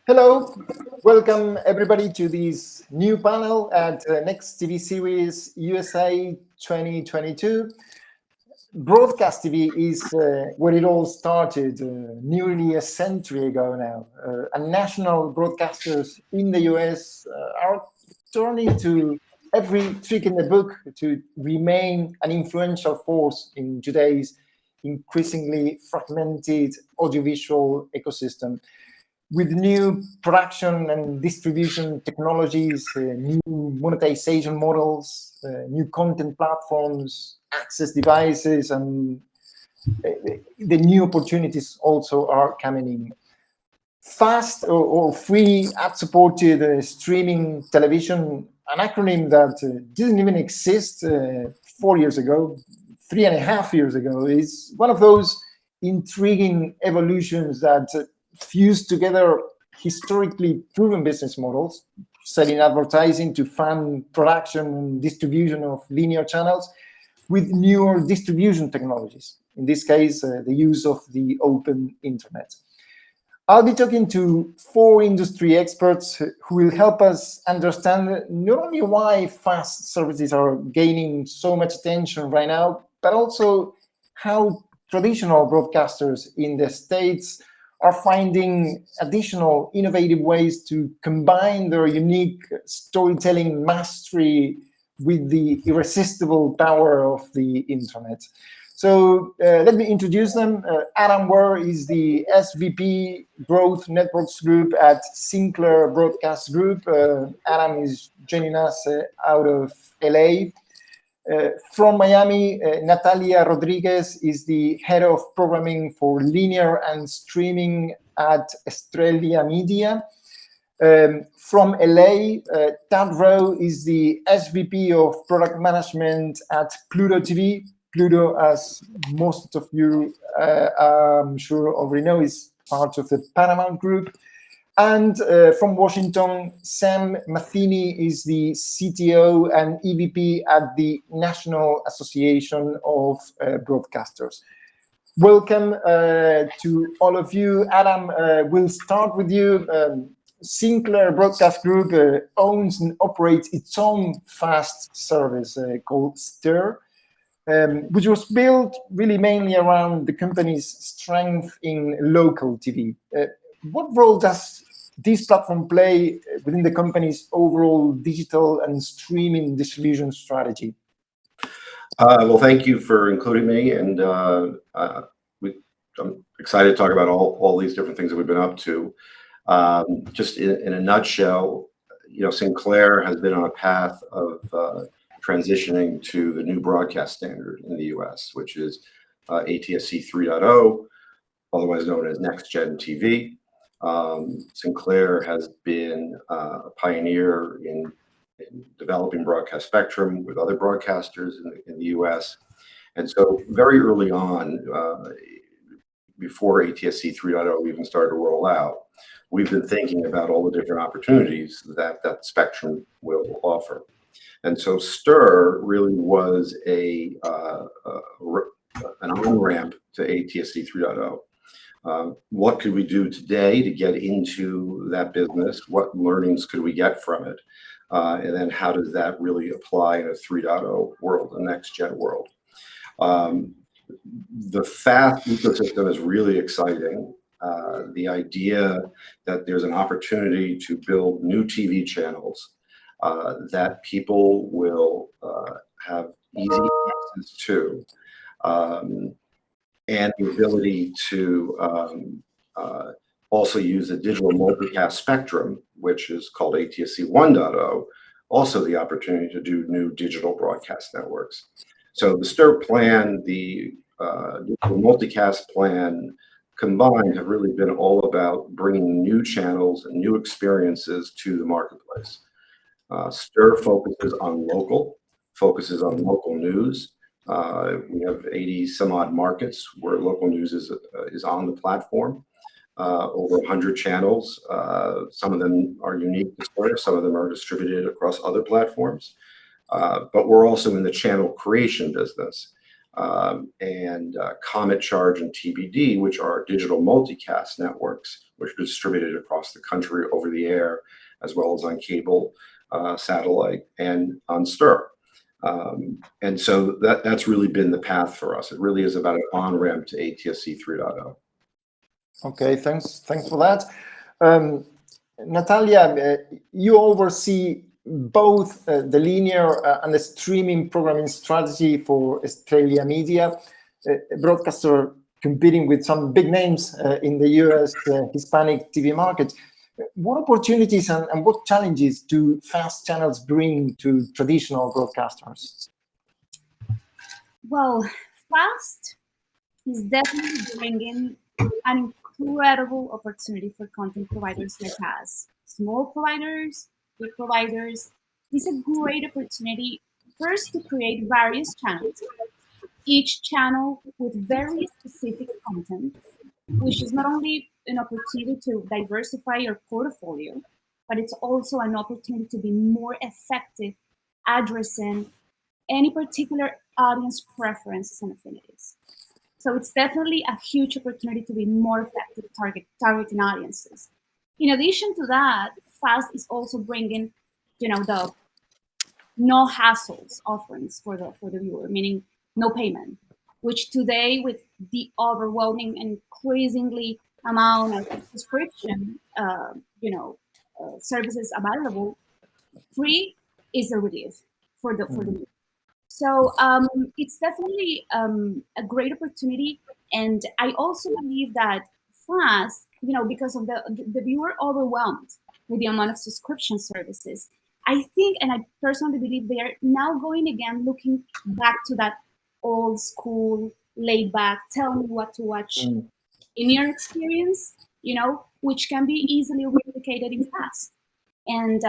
Hello, welcome everybody to this new panel at Nextv Series USA 2022. Broadcast TV is where it all started nearly a century ago now. And national broadcasters in the US are turning to every trick in the book to remain an influential force in today's increasingly fragmented audiovisual ecosystem. With new production and distribution technologies, new monetization models, new content platforms, access devices, and the new opportunities also are coming in. Fast or free ad-supported streaming television, an acronym that didn't even exist 4 years ago, 3.5 years ago, is one of those intriguing evolutions that fuse together historically proven business models, selling advertising to fund production and distribution of linear channels, with newer distribution technologies, in this case, the use of the open internet. I'll be talking to 4 industry experts who will help us understand not only why fast services are gaining so much attention right now, but also how traditional broadcasters in the States are finding additional innovative ways to combine their unique storytelling mastery with the irresistible power of the internet. So let me introduce them. Adam Ware is the SVP Growth Networks Group at Sinclair Broadcast Group. Adam is joining us out of LA. From Miami, Natalia Rodriguez is the head of programming for linear and streaming at Estrella Media. From LA, Tad Rowe is the SVP of product management at Pluto TV. Pluto, as most of you I'm sure already know, is part of the Paramount Group. And from Washington, Sam Matheny is the CTO and EVP at the National Association of Broadcasters. Welcome to all of you. Adam, we'll start with you. Sinclair Broadcast Group owns and operates its own fast service called STIR, which was built really mainly around the company's strength in local TV. What role does this platform play within the company's overall digital and streaming distribution strategy? Well, thank you for including me, and I'm excited to talk about all these different things that we've been up to. Just in a nutshell, Sinclair has been on a path of transitioning to the new broadcast standard in the U.S., which is ATSC 3.0, otherwise known as Next Gen TV. Sinclair has been a pioneer in developing broadcast spectrum with other broadcasters in the U.S. And so very early on, before ATSC 3.0 even started to roll out, we've been thinking about all the different opportunities that spectrum will offer. And so STIR really was an on-ramp to ATSC 3.0. What could we do today to get into that business? What learnings could we get from it? And then how does that really apply in a 3.0 world, a next-gen world? The FAST ecosystem is really exciting. The idea that there's an opportunity to build new TV channels that people will have easy access to, and the ability to also use a digital multicast spectrum, which is called ATSC 1.0, also the opportunity to do new digital broadcast networks. So the STIR plan, the digital multicast plan combined have really been all about bringing new channels and new experiences to the marketplace. STIR focuses on local news. We have 80 some odd markets where local news is on the platform. Over 100 channels. Some of them are unique to STIR, some of them are distributed across other platforms. But we're also in the channel creation business. and Comet Charge and TBD, which are digital multicast networks, which are distributed across the country over the air, as well as on cable, satellite, and on STIR. And so that's really been the path for us. It really is about an on-ramp to ATSC 3.0. Okay, thanks for that. Natalia, you oversee both the linear and the streaming programming strategy for Australia Media, a broadcaster competing with some big names in the US Hispanic TV market. What opportunities and what challenges do fast channels bring to traditional broadcasters? Well, fast is definitely bringing an incredible opportunity for content providers like us. Small providers, big providers. It's a great opportunity first to create various channels, each channel with very specific content, which is not only an opportunity to diversify your portfolio, but it's also an opportunity to be more effective addressing any particular audience preferences and affinities. So it's definitely a huge opportunity to be more effective targeting audiences. In addition to that, Fast is also bringing, the no hassles offerings for the viewer, meaning no payment, which today with the overwhelming and increasingly amount of subscription, services available, free is a relief for the viewer. So it's definitely a great opportunity, and I also believe that Fast, because of the viewer overwhelmed with the amount of subscription services, I think, and I personally believe they are now going again, looking back to that old school, laid back, tell me what to watch in your experience, which can be easily replicated in Fast. And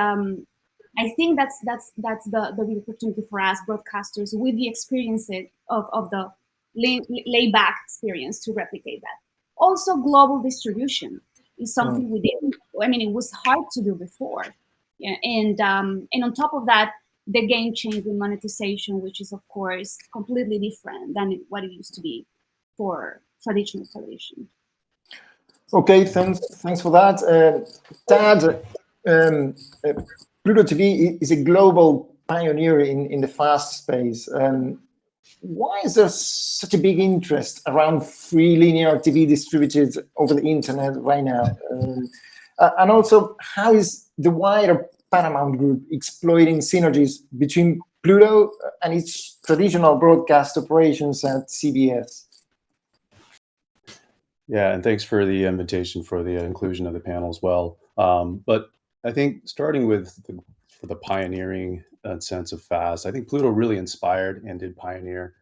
I think that's the real opportunity for us broadcasters with the experience of the laid back experience to replicate that. Also, global distribution is something we did. I mean, it was hard to do before, yeah. And on top of that, the game changing monetization, which is of course completely different than what it used to be for traditional television. Okay, thanks for that, Tad. Pluto TV is a global pioneer in the fast space. Why is there such a big interest around free linear TV distributed over the internet right now? And also, how is the wider Paramount Group exploiting synergies between Pluto and its traditional broadcast operations at CBS? Yeah, and thanks for the invitation for the inclusion of the panel as well. But I think starting with the pioneering sense of fast, I think Pluto really inspired and did pioneer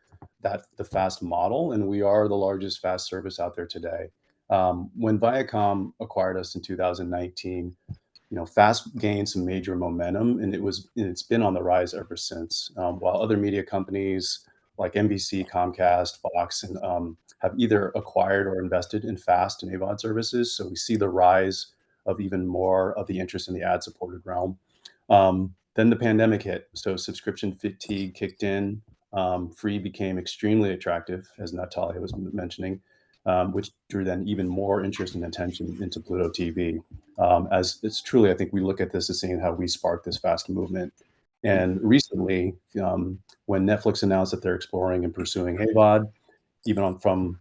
the fast model, and we are the largest fast service out there today. When Viacom acquired us in 2019, fast gained some major momentum, and it's been on the rise ever since. While other media companies like NBC, Comcast, Fox, and have either acquired or invested in fast and AVOD services, so we see the rise of even more of the interest in the ad-supported realm. Then the pandemic hit, so subscription fatigue kicked in. Free became extremely attractive, as Natalia was mentioning, which drew then even more interest and attention into Pluto TV. As it's truly, I think we look at this as seeing how we sparked this fast movement. And recently, when Netflix announced that they're exploring and pursuing AVOD, even from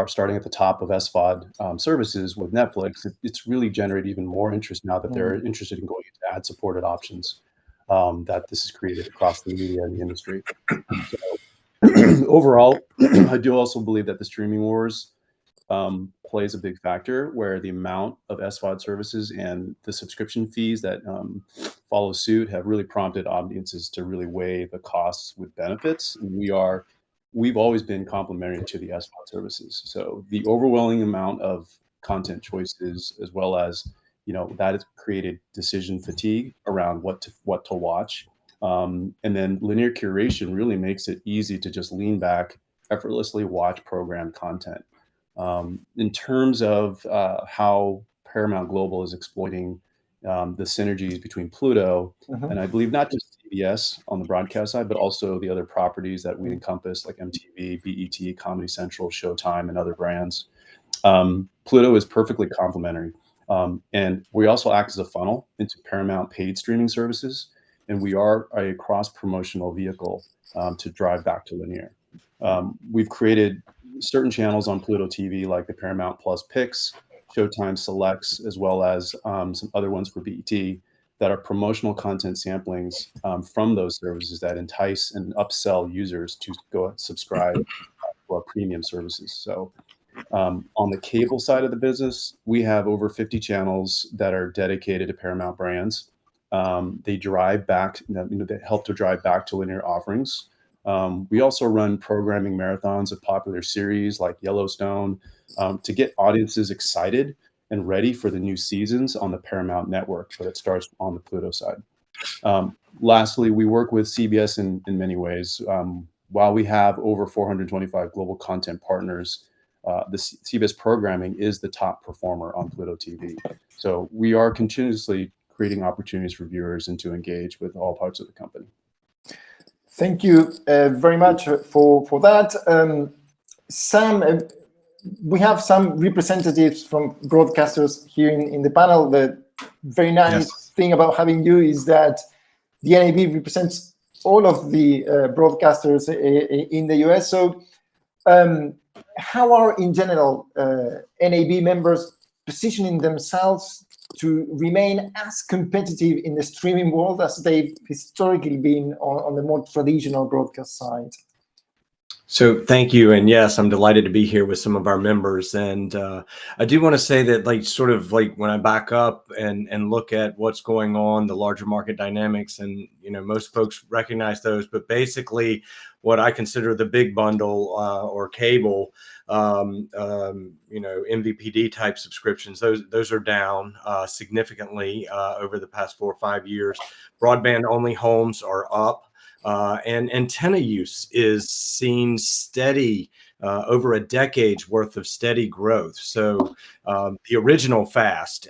starting at the top of SVOD services with Netflix, it's really generated even more interest now that they're interested in going into ad-supported options that this has created across the media and the industry. So overall, I do also believe that the streaming wars plays a big factor, where the amount of SVOD services and the subscription fees that follow suit have really prompted audiences to really weigh the costs with benefits. And we've always been complementary to the SVOD services. So the overwhelming amount of content choices, as well as that has created decision fatigue around what to watch. And then linear curation really makes it easy to just lean back, effortlessly watch programmed content. In terms of how Paramount Global is exploiting the synergies between Pluto Mhm. and I believe not just CBS on the broadcast side, but also the other properties that we encompass, like MTV, BET, Comedy Central, Showtime, and other brands. Pluto is perfectly complementary. And we also act as a funnel into Paramount paid streaming services. And we are a cross-promotional vehicle to drive back to linear. We've created certain channels on Pluto TV, like the Paramount Plus Picks, Showtime Selects, as well as some other ones for BET that are promotional content samplings from those services that entice and upsell users to go subscribe to our premium services. So on the cable side of the business, we have over 50 channels that are dedicated to Paramount brands. They drive back, they help to drive back to linear offerings. We also run programming marathons of popular series like Yellowstone to get audiences excited and ready for the new seasons on the Paramount network, but it starts on the Pluto side. Lastly, we work with CBS in many ways. While we have over 425 global content partners, the CBS programming is the top performer on Pluto TV. So we are continuously creating opportunities for viewers and to engage with all parts of the company. Thank you very much for that. Sam, we have some representatives from broadcasters here in the panel. The very nice thing about having you is that the NAB represents all of the broadcasters in the US. So how are, in general, NAB members positioning themselves to remain as competitive in the streaming world as they've historically been on the more traditional broadcast side? So thank you. And yes, I'm delighted to be here with some of our members. And I do want to say that, like, sort of like when I back up and look at what's going on, the larger market dynamics, and, you know, most folks recognize those, but basically what I consider the big bundle or cable, you know, MVPD type subscriptions, those are down significantly over the past 4 or 5 years. Broadband only homes are up. And antenna use is seen steady over a decade's worth of steady growth. So the original fast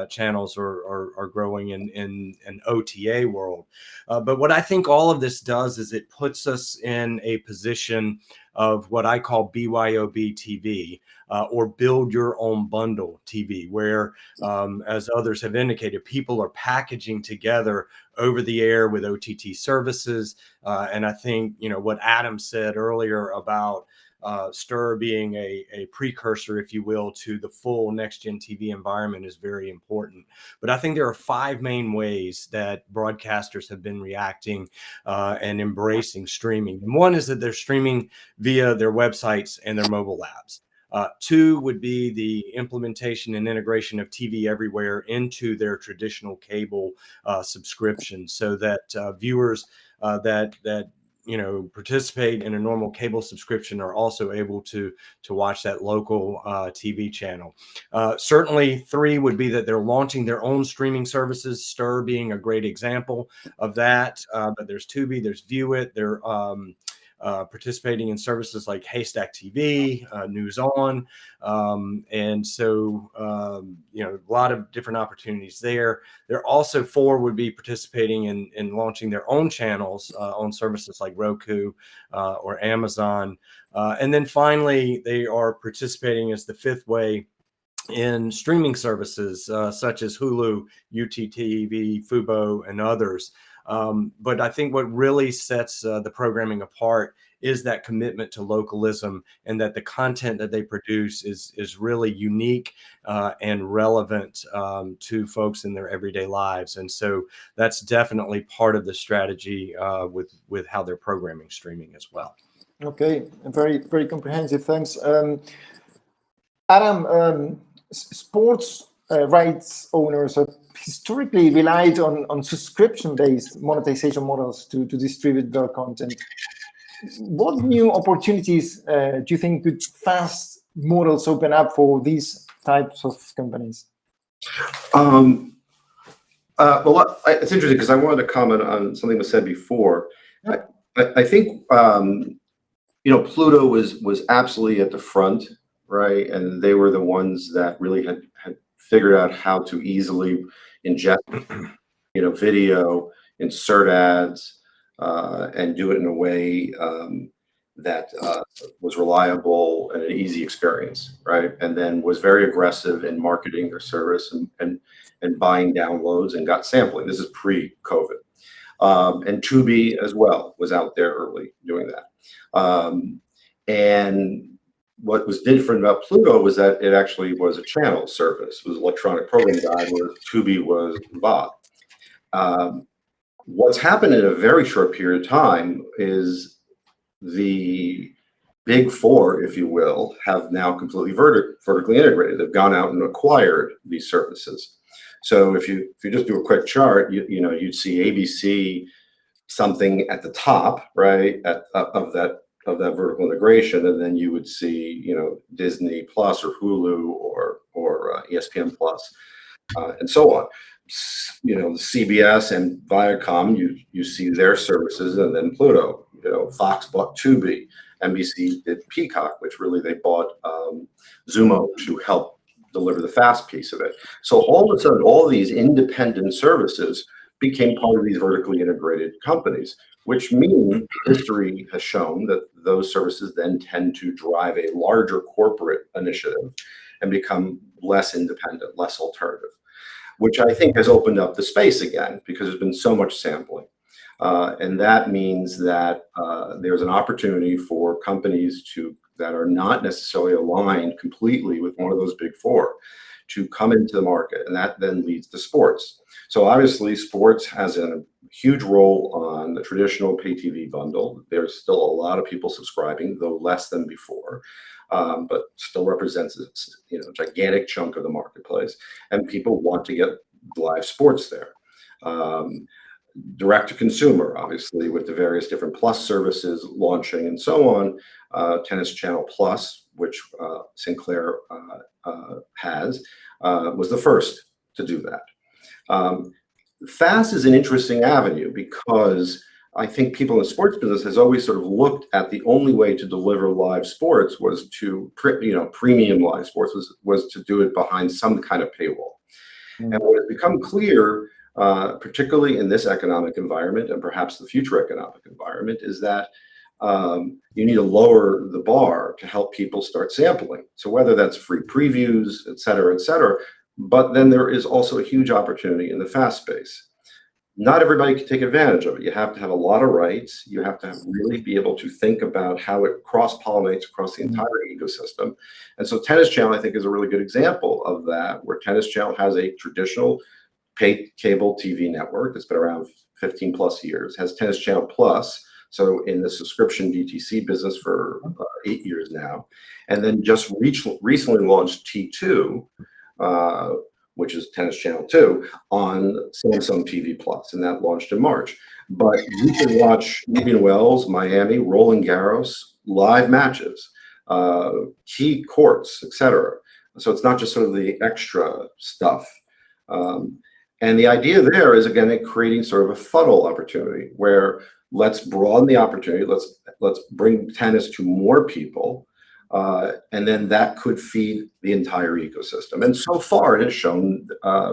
channels are growing in an OTA world. But what I think all of this does is it puts us in a position of what I call BYOB TV, or build your own bundle TV, where, as others have indicated, people are packaging together over the air with OTT services. And I think, you know, what Adam said earlier about STIR being a precursor, if you will, to the full next-gen TV environment is very important. But I think there are 5 main ways that broadcasters have been reacting and embracing streaming. And one is that they're streaming via their websites and their mobile apps. 2 would be the implementation and integration of TV everywhere into their traditional cable subscription, so that viewers that you know participate in a normal cable subscription are also able to watch that local TV channel. Certainly 3 would be that they're launching their own streaming services, STIR being a great example of that. But there's Tubi, there's View It, they're participating in services like Haystack TV, News On. And so, you know, a lot of different opportunities there. There also 4 would be participating in launching their own channels on services like Roku or Amazon. And then finally, they are participating as the 5th way in streaming services such as Hulu, UTTV, Fubo, and others. But I think what really sets the programming apart is that commitment to localism, and that the content that they produce is really unique and relevant to folks in their everyday lives. And so that's definitely part of the strategy with how they're programming streaming as well. Okay, very, very comprehensive. Thanks. Adam, sports rights owners have historically relied on subscription-based monetization models to distribute their content. What new opportunities do you think could fast models open up for these types of companies? Well, it's interesting because I wanted to comment on something that was said before. Yeah. I think you know, Pluto was absolutely at the front, right? And they were the ones that really had figured out how to easily ingest, video, insert ads, and do it in a way that was reliable and an easy experience, right? And then was very aggressive in marketing their service and buying downloads and got sampling. This is pre-COVID. And Tubi as well was out there early doing that. And what was different about Pluto was that it actually was a channel service. It was electronic program guide, where Tubi was VOD. What's happened in a very short period of time is the big four, if you will, have now completely vertically integrated. They've gone out and acquired these services. So if you just do a quick chart, you'd see ABC something at the top, right, of that vertical integration, and then you would see Disney Plus or Hulu or ESPN Plus, and so on. CBS and Viacom, you see their services, and then Pluto. Fox bought Tubi, NBC did Peacock, which really they bought Zumo to help deliver the fast piece of it. So all of a sudden, all these independent services became part of these vertically integrated companies, which means history has shown that those services then tend to drive a larger corporate initiative and become less independent, less alternative, which I think has opened up the space again because there's been so much sampling. And that means that there's an opportunity for companies that are not necessarily aligned completely with one of those big four to come into the market, and that then leads to sports. So obviously sports has a huge role on the traditional pay TV bundle. There's still a lot of people subscribing, though less than before, but still represents a gigantic chunk of the marketplace, and people want to get live sports there. Direct to consumer, obviously, with the various different plus services launching and so on. Tennis Channel Plus, which Sinclair has, was the first to do that. FAST is an interesting avenue because I think people in the sports business has always sort of looked at the only way to deliver live sports was to, premium live sports was to do it behind some kind of paywall. And what has become clear, particularly in this economic environment and perhaps the future economic environment, is that you need to lower the bar to help people start sampling. So whether that's free previews, et cetera, but then there is also a huge opportunity in the fast space. Not everybody can take advantage of it. You have to have a lot of rights. You have to really be able to think about how it cross-pollinates across the entire ecosystem. And so Tennis Channel, I think, is a really good example of that, where Tennis Channel has a traditional paid cable TV network that's been around 15 plus years, has Tennis Channel Plus, so in the subscription DTC business for 8 years now, and then just recently launched T2, which is Tennis Channel 2, on Samsung TV Plus, and that launched in March. But you can watch Indian Wells, Miami, Roland Garros, live matches, key courts, etc. So it's not just sort of the extra stuff. And the idea there is, again, creating sort of a funnel opportunity where let's broaden the opportunity, let's bring tennis to more people, and then that could feed the entire ecosystem. And so far, it has shown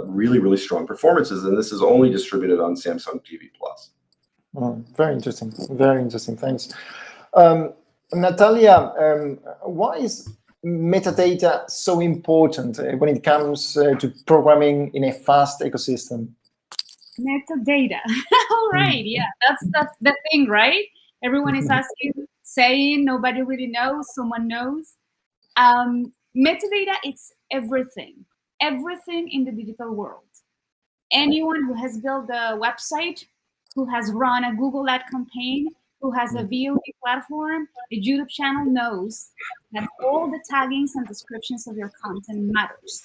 really, really strong performances, and this is only distributed on Samsung TV Plus. Very interesting. Very interesting. Thanks. Natalia, why is metadata so important when it comes to programming in a fast ecosystem? Metadata. All right. Yeah, that's the thing, right? Everyone is asking, saying, nobody really knows, someone knows. Metadata is everything in the digital world. Anyone who has built a website, who has run a Google ad campaign, who has a VOD platform, a YouTube channel, knows that all the taggings and descriptions of your content matters.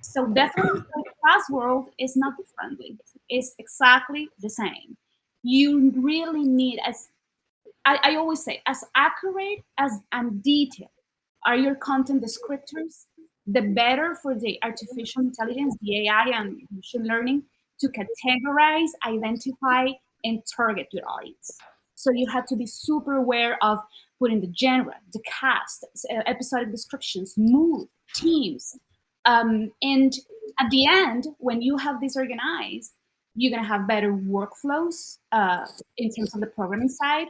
So definitely the fast world is not friendly. It's exactly the same. You really need, as I always say, as accurate and detailed are your content descriptors, the better for the artificial intelligence, the AI and machine learning to categorize, identify, and target your audience. So you have to be super aware of putting the genre, the cast, episodic descriptions, mood, teams, And at the end, when you have this organized, you're going to have better workflows in terms of the programming side.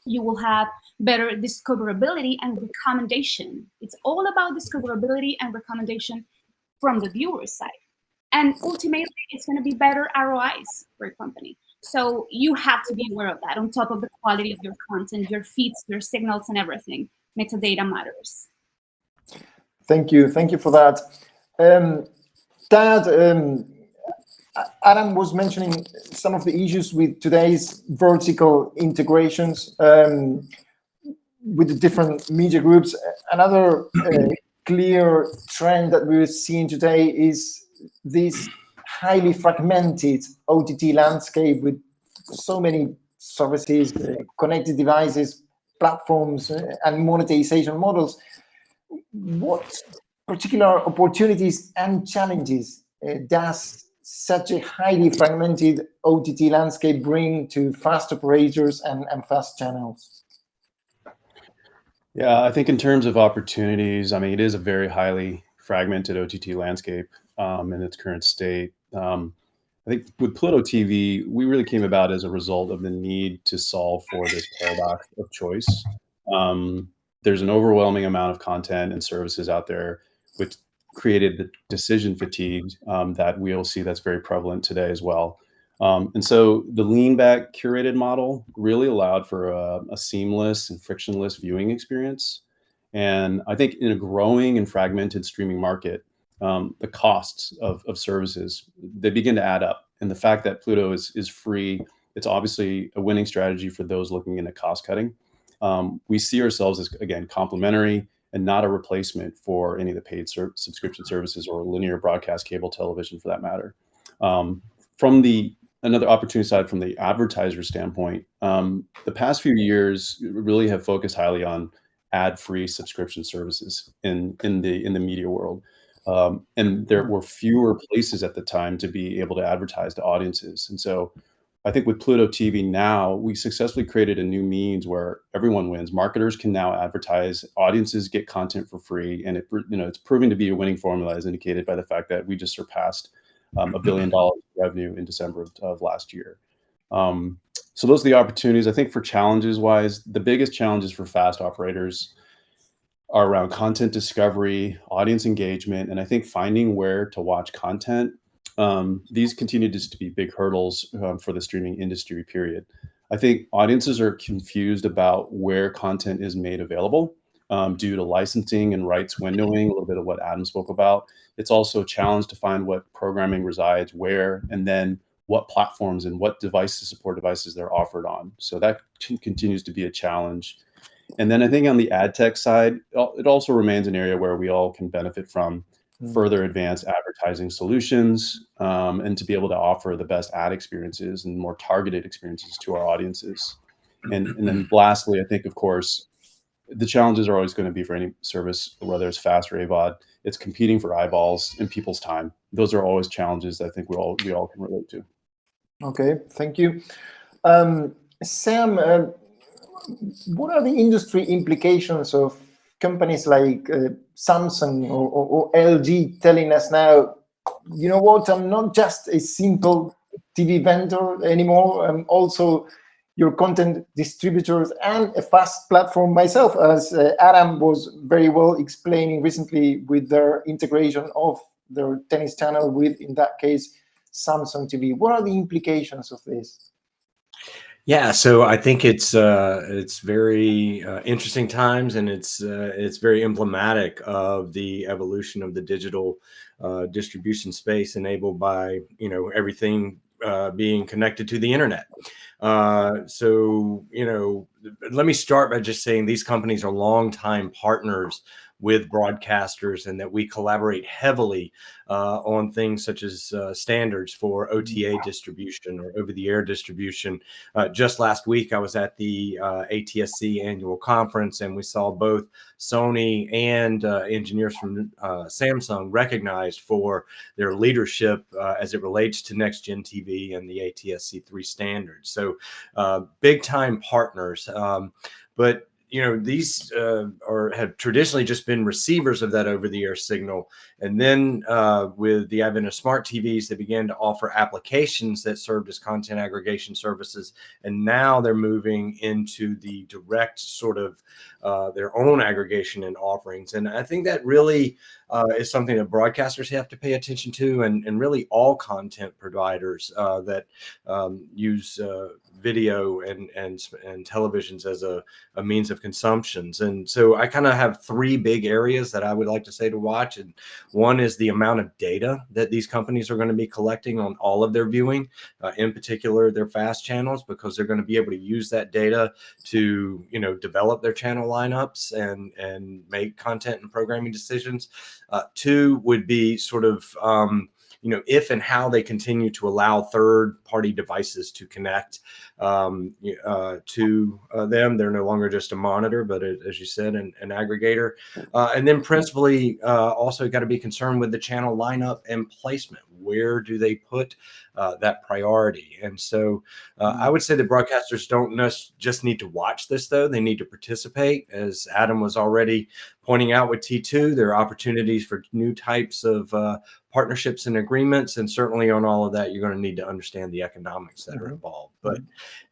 You will have better discoverability and recommendation. It's all about discoverability and recommendation from the viewer side. And ultimately, it's going to be better ROIs for your company. So you have to be aware of that on top of the quality of your content, your feeds, your signals, and everything. Metadata matters. Thank you for that. Tad, Adam was mentioning some of the issues with today's vertical integrations with the different media groups. Another clear trend that we're seeing today is this highly fragmented OTT landscape with so many services, connected devices, platforms, and monetization models. What particular opportunities and challenges does such a highly fragmented OTT landscape bring to fast operators and fast channels? Yeah, I think in terms of opportunities, I mean, it is a very highly fragmented OTT landscape in its current state. I think with Pluto TV, we really came about as a result of the need to solve for this paradox of choice. There's an overwhelming amount of content and services out there, which created the decision fatigue that we'll see that's very prevalent today as well. And so the lean back curated model really allowed for a seamless and frictionless viewing experience. And I think in a growing and fragmented streaming market, the costs of services, they begin to add up. And the fact that Pluto is free, it's obviously a winning strategy for those looking into cost cutting. We see ourselves as, again, complementary and not a replacement for any of the paid subscription services or linear broadcast cable television for that matter. From another opportunity side, from the advertiser standpoint, the past few years really have focused highly on ad-free subscription services in the media world. And there were fewer places at the time to be able to advertise to audiences. And so I think with Pluto TV now, we successfully created a new means where everyone wins. Marketers can now advertise, audiences get content for free, and it's proving to be a winning formula, as indicated by the fact that we just surpassed $1 billion revenue in December of last year. So those are the opportunities. I think for challenges wise, the biggest challenges for fast operators are around content discovery, audience engagement, and I think finding where to watch content. These continue to be big hurdles for the streaming industry, period. I think audiences are confused about where content is made available due to licensing and rights windowing, a little bit of what Adam spoke about. It's also a challenge to find what programming resides where, and then what platforms and what support devices they're offered on. So that continues to be a challenge. And then I think on the ad tech side, it also remains an area where we all can benefit from further advanced advertising solutions and to be able to offer the best ad experiences and more targeted experiences to our audiences. And then lastly, I think, of course, the challenges are always going to be for any service, whether it's fast or AVOD, it's competing for eyeballs and people's time. Those are always challenges that I think we all can relate to. Okay, thank you. Sam, what are the industry implications of companies like Samsung or LG telling us now, you know what, I'm not just a simple TV vendor anymore, I'm also your content distributors and a fast platform myself, as Adam was very well explaining recently with their integration of their tennis channel with, in that case, Samsung TV. What are the implications of this? Yeah, so I think it's very interesting times, and it's very emblematic of the evolution of the digital distribution space, enabled by everything being connected to the internet. So let me start by just saying these companies are longtime partners with broadcasters, and that we collaborate heavily on things such as standards for OTA distribution or over-the-air distribution. Just last week, I was at the ATSC annual conference, and we saw both Sony and engineers from Samsung recognized for their leadership as it relates to next-gen TV and the ATSC 3 standards. So big-time partners. But these have traditionally just been receivers of that over-the-air signal. And then with the advent of smart TVs, they began to offer applications that served as content aggregation services. And now they're moving into the direct sort of their own aggregation and offerings. And I think that really is something that broadcasters have to pay attention to, and really all content providers that use video and televisions as a means of consumptions. And so I kind of have three big areas that I would like to say to watch. And one is the amount of data that these companies are going to be collecting on all of their viewing, in particular their fast channels, because they're going to be able to use that data to develop their channel lineups and make content and programming decisions. Two would be sort of if and how they continue to allow third-party devices to connect to them. They're no longer just a monitor, but as you said, an aggregator. And then principally also got to be concerned with the channel lineup and placement. Where do they put that priority? And so I would say the broadcasters don't just need to watch this, though. They need to participate. As Adam was already pointing out with T2, there are opportunities for new types of partnerships and agreements. And certainly on all of that, you're going to need to understand the economics that are involved. But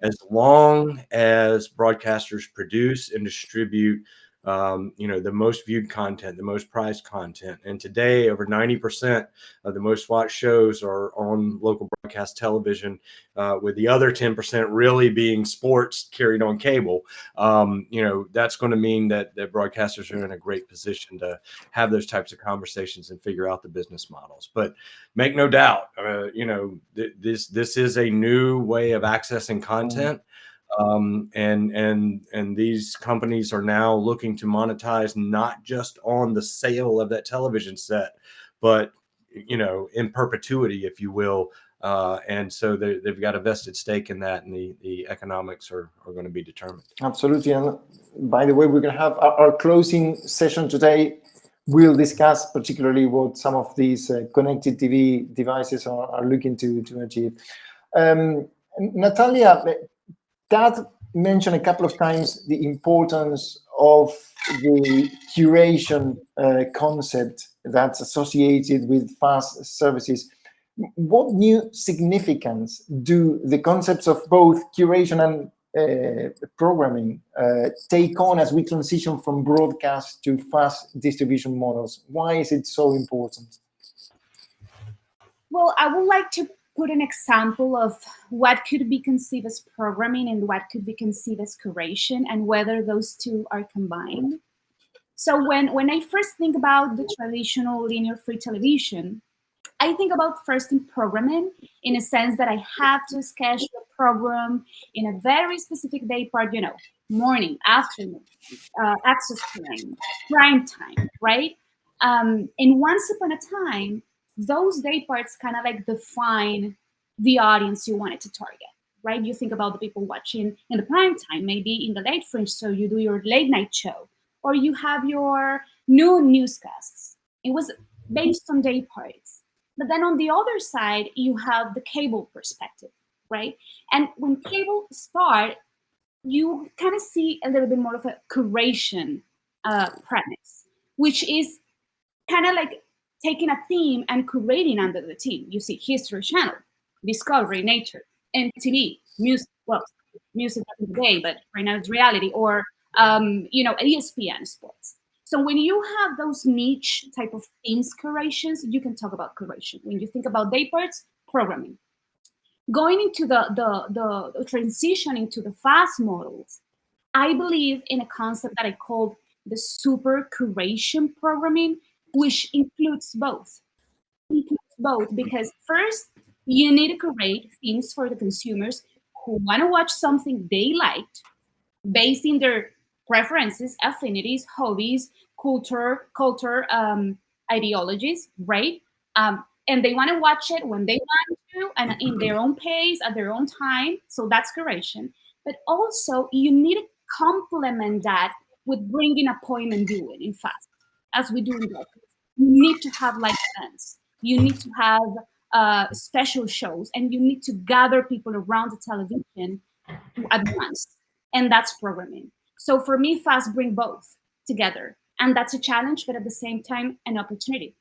as long as broadcasters produce and distribute the most viewed content, the most prized content. And today, over 90% of the most watched shows are on local broadcast television, with the other 10% really being sports carried on cable. That's going to mean that broadcasters are in a great position to have those types of conversations and figure out the business models. But make no doubt, this is a new way of accessing content. And these companies are now looking to monetize not just on the sale of that television set, but in perpetuity, if you will. And so they've got a vested stake in that, and the economics are going to be determined. Absolutely. And by the way, we're going to have our closing session today. We'll discuss particularly what some of these connected TV devices are looking to achieve. Natalia, Dad mentioned a couple of times the importance of the curation concept that's associated with fast services. What new significance do the concepts of both curation and programming take on as we transition from broadcast to fast distribution models? Why is it so important? Well, I would like to put an example of what could be conceived as programming and what could be conceived as curation, and whether those two are combined. So when I first think about the traditional linear free television, I think about first in programming, in a sense that I have to schedule a program in a very specific day part, morning, afternoon, access time, prime time, right? And once upon a time, those day parts kind of like define the audience you wanted to target, right? You think about the people watching in the prime time, maybe in the late fringe, so you do your late night show, or you have your noon newscasts. It was based on day parts. But then on the other side, you have the cable perspective, right? And when cable start, you kind of see a little bit more of a curation premise, which is kind of like taking a theme and curating under the theme. You see History Channel, Discovery, Nature, MTV, music. Well, music back in the day, but right now it's reality. Or ESPN sports. So when you have those niche type of themes curations, you can talk about curation. When you think about day parts, programming. Going into the transition into the fast models, I believe in a concept that I call the super curation programming, which includes both. Because first, you need to curate themes for the consumers who want to watch something they liked based in their preferences, affinities, hobbies, culture, ideologies, right? And they want to watch it when they want to and in their own pace, at their own time. So that's curation. But also, you need to complement that with bringing appointment viewing in fast, as we do in broadcast. You need to have live events. You need to have special shows, and you need to gather people around the television at once. And that's programming. So for me, FAST bring both together. And that's a challenge, but at the same time, an opportunity.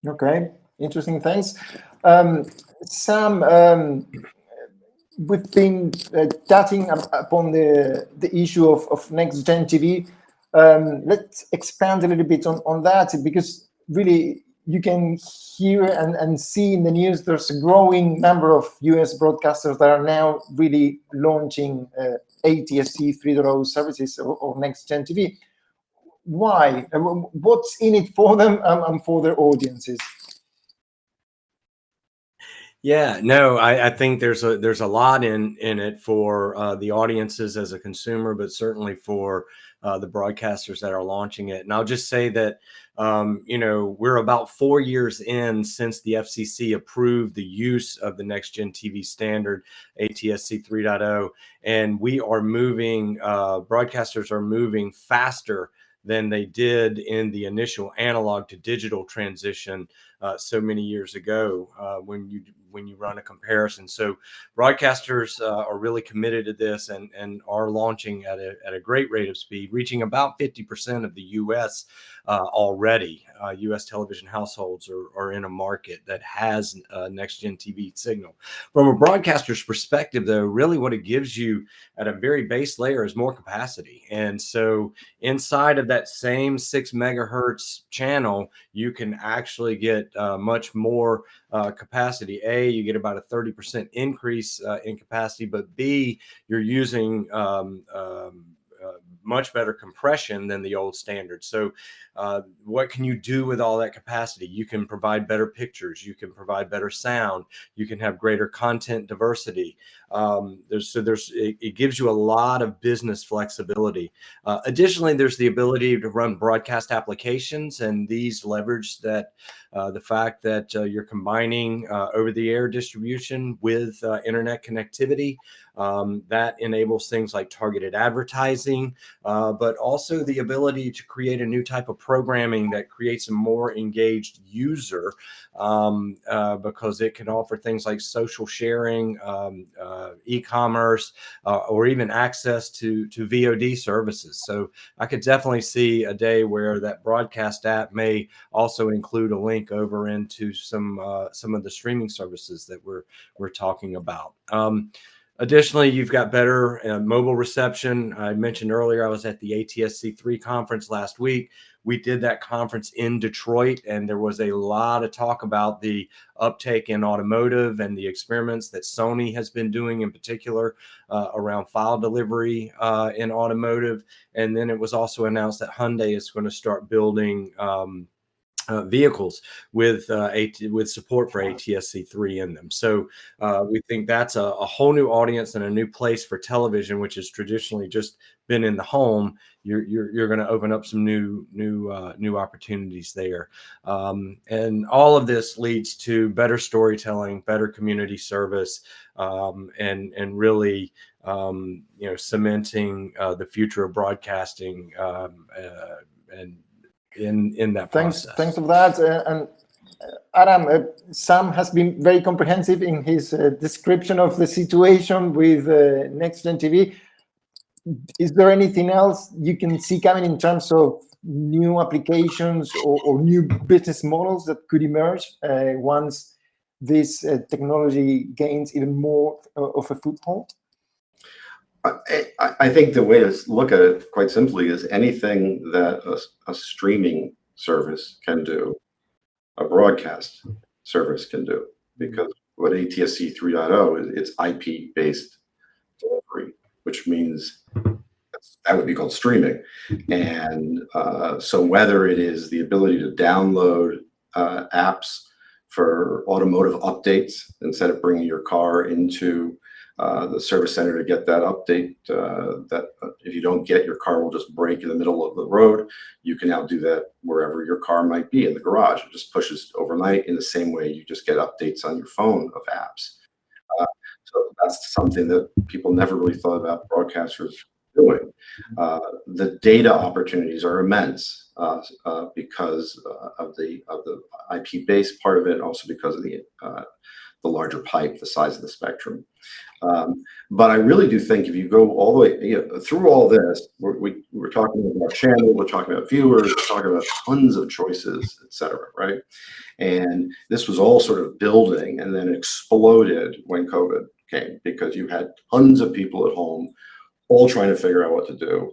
Okay, interesting. Thanks. Sam, we've been touching upon the issue of next gen TV. Let's expand a little bit on that, because really you can hear and see in the news there's a growing number of US broadcasters that are now really launching ATSC 3.0 services or next gen TV. Why? What's in it for them and for their audiences? Yeah, no, I think there's a lot in it for the audiences as a consumer, but certainly for the broadcasters that are launching it. And I'll just say that we're about 4 years in since the FCC approved the use of the Next Gen TV standard ATSC 3.0, and we are moving. Broadcasters are moving faster than they did in the initial analog to digital transition so many years ago when you run a comparison. So broadcasters are really committed to this and are launching at a great rate of speed, reaching about 50% of the U.S. Already. U.S. television households are in a market that has next gen TV signal. From a broadcaster's perspective, though, really what it gives you at a very base layer is more capacity. And so inside of that same 6 megahertz channel, you can actually get much more capacity. A, you get about a 30% increase in capacity, but B, you're using much better compression than the old standard. So what can you do with all that capacity? You can provide better pictures, you can provide better sound, you can have greater content diversity. It gives you a lot of business flexibility. Additionally, there's the ability to run broadcast applications, and these leverage that the fact that you're combining over-the-air distribution with internet connectivity. That enables things like targeted advertising, but also the ability to create a new type of programming that creates a more engaged user because it can offer things like social sharing, e-commerce, or even access to VOD services. So I could definitely see a day where that broadcast app may also include a link over into some of the streaming services that we're talking about. Additionally, you've got better mobile reception. I mentioned earlier I was at the ATSC 3 conference last week. We did that conference in Detroit, and there was a lot of talk about the uptake in automotive and the experiments that Sony has been doing in particular around file delivery in automotive. And then it was also announced that Hyundai is going to start building vehicles with support for ATSC 3 in them. So we think that's a whole new audience and a new place for television, which has traditionally just been in the home. You're going to open up some new opportunities there, and all of this leads to better storytelling, better community service, and really cementing the future of broadcasting and in that process. Thanks for that. And Adam, Sam has been very comprehensive in his description of the situation with Next Gen TV. Is there anything else you can see coming in terms of new applications or new business models that could emerge once this technology gains even more of a foothold? I think the way to look at it quite simply is anything that a streaming service can do, a broadcast service can do, because what ATSC 3.0 is, it's IP-based delivery, which means that would be called streaming. And so whether it is the ability to download apps for automotive updates instead of bringing your car into the service center to get that update, that if you don't get, your car will just break in the middle of the road. You can now do that wherever your car might be in the garage. It just pushes overnight in the same way you just get updates on your phone of apps. So that's something that people never really thought about broadcasters doing. The data opportunities are immense because of the IP-based part of it, and also because of the larger pipe, the size of the spectrum. But I really do think if you go all the way through all this, we're talking about channel, we're talking about viewers, we're talking about tons of choices, et cetera, right? And this was all sort of building and then exploded when COVID came, because you had tons of people at home all trying to figure out what to do.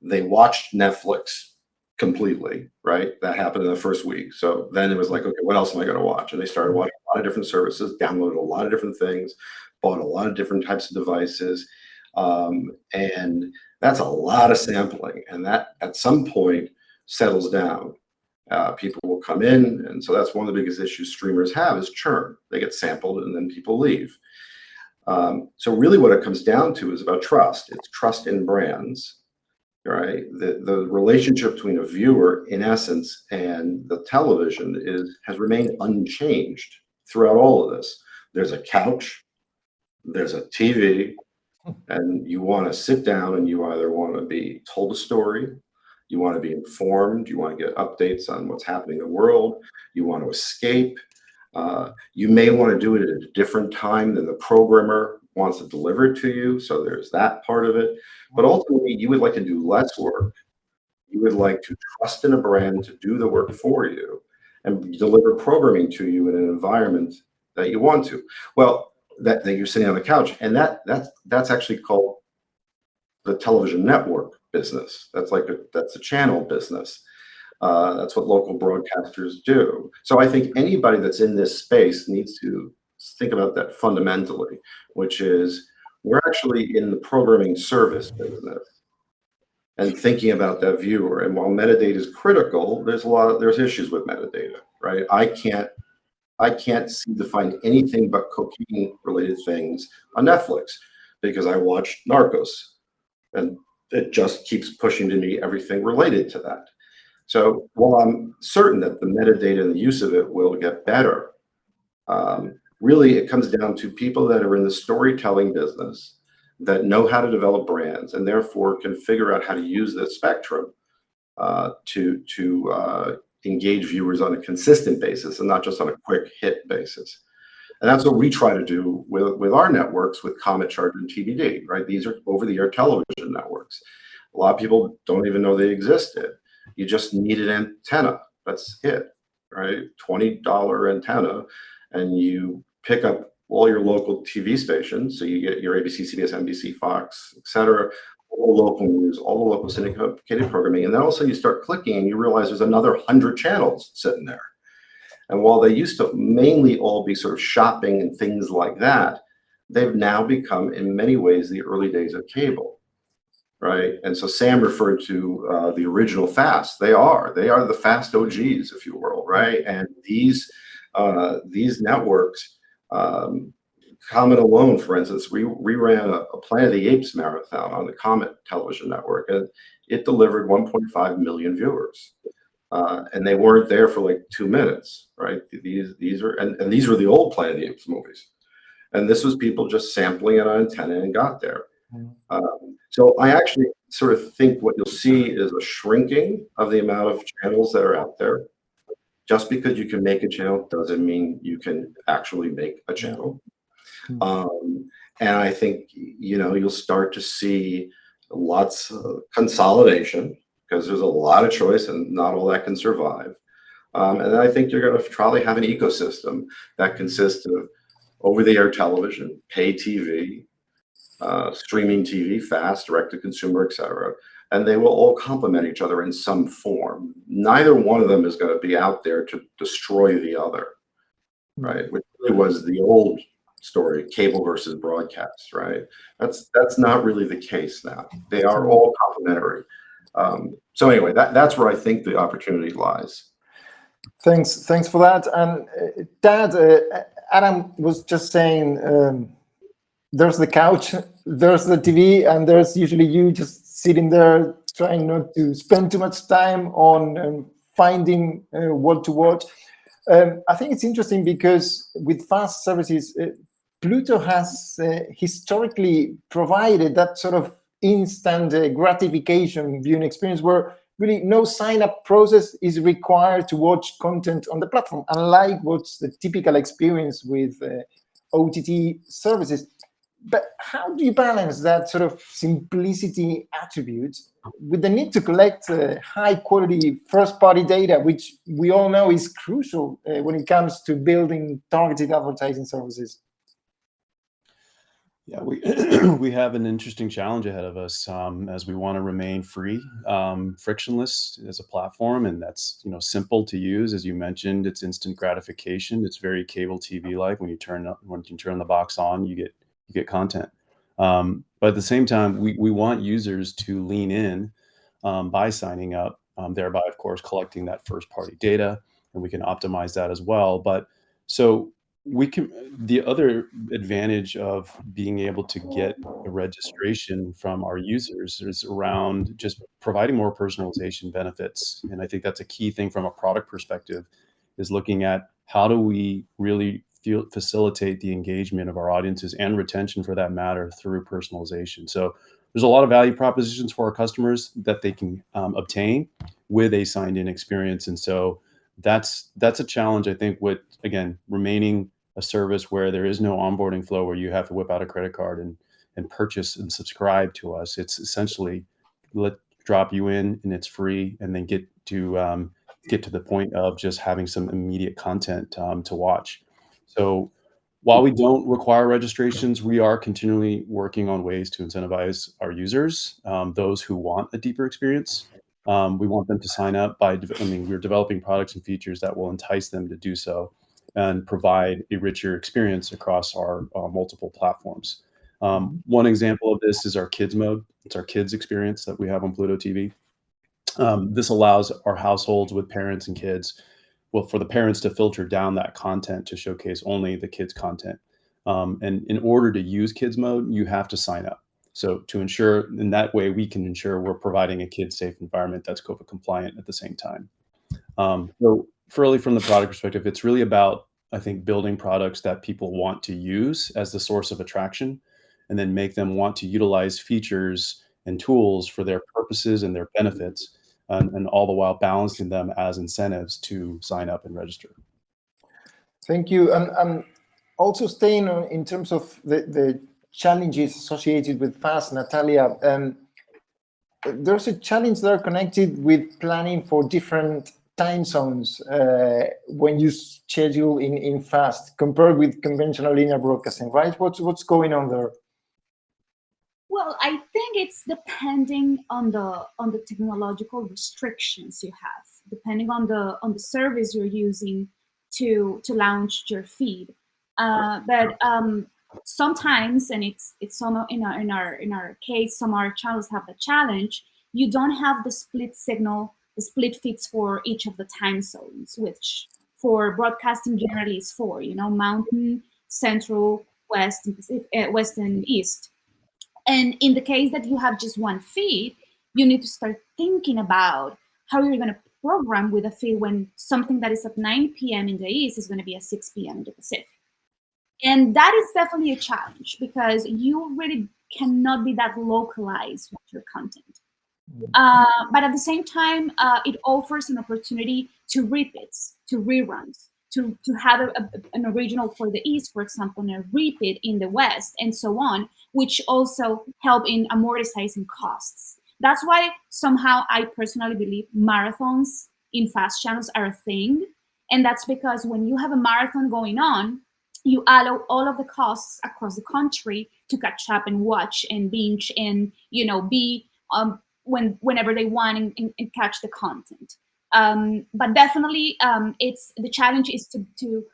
They watched Netflix completely, right? That happened in the first week. So then it was like, okay, what else am I going to watch? And they started watching a lot of different services, downloaded a lot of different things, bought a lot of different types of devices. And that's a lot of sampling. And that at some point settles down. People will come in. And so that's one of the biggest issues streamers have is churn. They get sampled and then people leave. So really what it comes down to is about trust. It's trust in brands. Right, the relationship between a viewer, in essence, and the television has remained unchanged throughout all of this. There's a couch, there's a TV, and you want to sit down and you either want to be told a story, you want to be informed, you want to get updates on what's happening in the world, you want to escape. You may want to do it at a different time than the programmer wants to deliver it to you. So there's that part of it. But ultimately, you would like to do less work. You would like to trust in a brand to do the work for you and deliver programming to you in an environment that you want to. Well, that you're sitting on the couch, and that's actually called the television network business. That's a channel business. That's what local broadcasters do. So I think anybody that's in this space needs to think about that fundamentally, which is we're actually in the programming service business and thinking about that viewer. And while metadata is critical, there's issues with metadata, right? I can't seem to find anything but cocaine related things on Netflix because I watched Narcos and it just keeps pushing to me everything related to that. So while I'm certain that the metadata and the use of it will get better, really it comes down to people that are in the storytelling business that know how to develop brands and therefore can figure out how to use the spectrum to engage viewers on a consistent basis and not just on a quick hit basis. And that's what we try to do with our networks with Comet, Charter, and TBD, right? These are over-the-air television networks. A lot of people don't even know they existed. You just need an antenna. That's it, right? $20 antenna, and you pick up all your local TV stations. So you get your ABC, CBS, NBC, Fox, et cetera, all the local news, all the local syndicated programming. And then also you start clicking and you realize there's another 100 channels sitting there. And while they used to mainly all be sort of shopping and things like that, they've now become in many ways the early days of cable. Right, and so Sam referred to the original FAST. They are the FAST OGs, if you will, right? And these networks, Comet alone, for instance, we ran a Planet of the Apes marathon on the Comet television network, and it delivered 1.5 million viewers, and they weren't there for like 2 minutes, right? These were the old Planet of the Apes movies, and this was people just sampling it on antenna and got there. So I actually sort of think what you'll see is a shrinking of the amount of channels that are out there. Just because you can make a channel doesn't mean you can actually make a channel. And I think, you'll start to see lots of consolidation because there's a lot of choice and not all that can survive. And then I think you're going to probably have an ecosystem that consists of over-the-air television, pay TV, streaming TV, fast, direct-to-consumer, et cetera, and they will all complement each other in some form. Neither one of them is going to be out there to destroy the other, right? Which really was the old story, cable versus broadcast, right? That's not really the case now. They are all complementary. So anyway, that's where I think the opportunity lies. Thanks for that. And Dad, Adam was just saying, there's the couch, there's the TV, and there's usually you just sitting there trying not to spend too much time on finding what to watch. I think it's interesting because with fast services, Pluto has historically provided that sort of instant gratification viewing experience where really no sign-up process is required to watch content on the platform, unlike what's the typical experience with OTT services. But how do you balance that sort of simplicity attribute with the need to collect high-quality first-party data, which we all know is crucial when it comes to building targeted advertising services? Yeah, we have an interesting challenge ahead of us as we want to remain free, frictionless as a platform, and that's simple to use. As you mentioned, it's instant gratification. It's very cable TV like. When you turn the box on, you get content. But at the same time, we want users to lean in by signing up, thereby, of course, collecting that first party data, and we can optimize that as well. But so the other advantage of being able to get a registration from our users is around just providing more personalization benefits. And I think that's a key thing from a product perspective, is looking at how do we really facilitate the engagement of our audiences and retention for that matter through personalization. So there's a lot of value propositions for our customers that they can obtain with a signed in experience. And so that's a challenge, I think, with, again, remaining a service where there is no onboarding flow where you have to whip out a credit card and purchase and subscribe to us. It's essentially drop you in and it's free, and then get to the point of just having some immediate content to watch. So while we don't require registrations, we are continually working on ways to incentivize our users, those who want a deeper experience. We want them to sign up we're developing products and features that will entice them to do so and provide a richer experience across our multiple platforms. One example of this is our kids mode. It's our kids experience that we have on Pluto TV. This allows our households with parents and kids, for the parents to filter down that content to showcase only the kids content. And in order to use kids mode, you have to sign up. So to ensure, in that way, we can ensure we're providing a kid-safe environment that's COVID compliant at the same time. So really, from the product perspective, it's really about, I think, building products that people want to use as the source of attraction, and then make them want to utilize features and tools for their purposes and their benefits, and all the while balancing them as incentives to sign up and register. Thank you. And also staying on in terms of the challenges associated with FAST, Natalia, there's a challenge there connected with planning for different time zones when you schedule in FAST compared with conventional linear broadcasting, right? What's going on there? Well, I think it's depending on the technological restrictions you have, depending on the service you're using to launch your feed. But sometimes, and it's some in our case, some of our channels have the challenge. You don't have the split signal, the split feeds for each of the time zones, which for broadcasting generally is for Mountain, Central, West, West and East. And in the case that you have just one feed, you need to start thinking about how you're going to program with a feed when something that is at 9 p.m. in the East is going to be at 6 p.m. in the Pacific. And that is definitely a challenge because you really cannot be that localized with your content. But at the same time, it offers an opportunity to repeats, to reruns, to have an original for the East, for example, and a repeat in the West, and so on, which also help in amortizing costs. That's why somehow I personally believe marathons in fast channels are a thing. And that's because when you have a marathon going on, you allow all of the costs across the country to catch up and watch and binge and be whenever they want and catch the content. But definitely, it's the challenge is to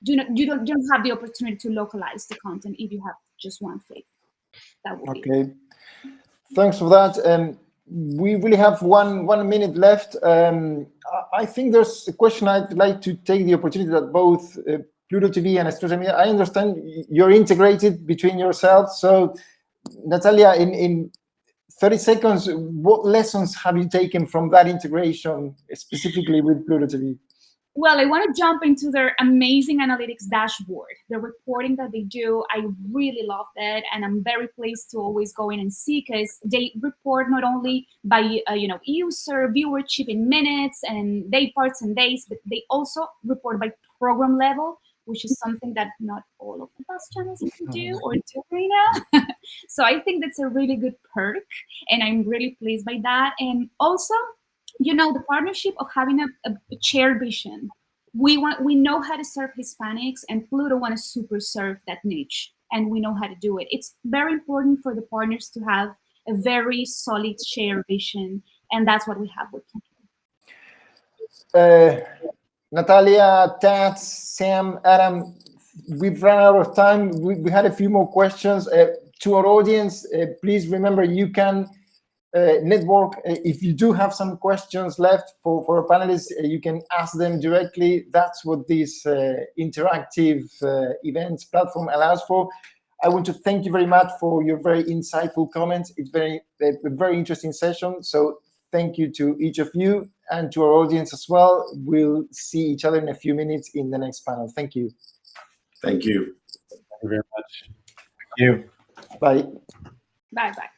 you don't have the opportunity to localize the content if you have just one feed. That would be okay. Thanks for that. We really have one minute left. I think there's a question I'd like to take the opportunity that both Pluto TV and Espresso Media, I understand you're integrated between yourselves. So, Natalia, in 30 seconds, what lessons have you taken from that integration, specifically with Pluto TV? Well, I want to jump into their amazing analytics dashboard. The reporting that they do, I really love it, and I'm very pleased to always go in and see, because they report not only by user viewership in minutes and day parts and days, but they also report by program level, which is something that not all of the bus channels can do or do right now. So I think that's a really good perk, and I'm really pleased by that. And also, the partnership of having a shared vision. We know how to serve Hispanics, and Pluto want to super serve that niche, and we know how to do it. It's very important for the partners to have a very solid shared vision, and that's what we have with Pluto. Natalia, Tats, Sam, Adam, we've run out of time. We had a few more questions. To our audience, please remember you can network. If you do have some questions left for our panelists, you can ask them directly. That's what this interactive events platform allows for. I want to thank you very much for your very insightful comments. It's a very interesting session. So thank you to each of you and to our audience as well. We'll see each other in a few minutes in the next panel. Thank you. Thank you. Thank you very much. Thank you. Bye. Bye-bye.